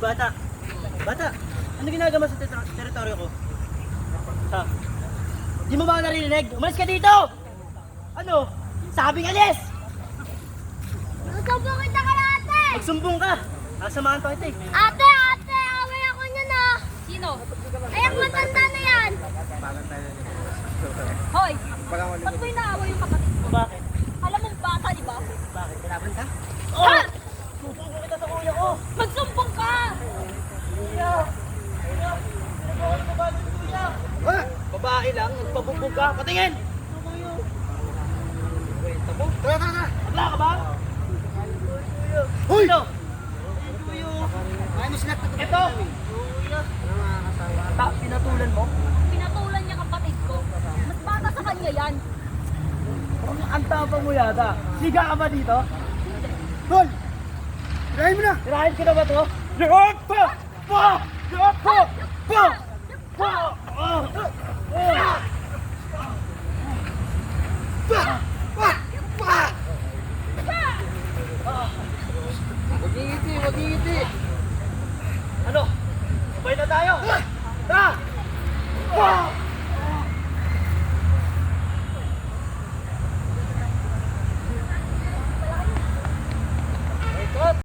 bata. Bata, ano ginagawa sa teritoryo ko? Ha? Di mo ba narinig? Umalis ka dito! Ano? Sabing alis! Nagsumbong kita kay ate! Magsumbong ka! Kasamahan pa kita eh. Ate! Ate! Away ako niya na! Sino? Ay, ang matanda na yan! Hoy! Ba't mo inaaway yung kapatid mo? Bakit? Alam mong bata, di ba? Bakit? Kinaban ka? Ha? Susumbong kita sa kuya ko! Magsumbong ka! Kuya! Kuya! Pinagawa ko ba ng kuya? Ha? Babae lang, nagpabugbog ka. Patingin! Ano kayo? Kwenta mo? Tara, tara, tara! Abla ka ba? Kuya! Hoy! Ito! Kuya! Kaya mo sila ito! Kuya! Pinatulan mo? Pinatulan niya kapatid ko. Mas bata sa kanya yan. Ang tapang mo yata. Siga ka ba dito? Tol! Tirahin mo na! Tirahin ko na ba to? Tirahin pa! Pa! Pa! Pa! Pa! Pa! Pa! Wag ngiti, wag ngiti. Ano? Sabay na tayo!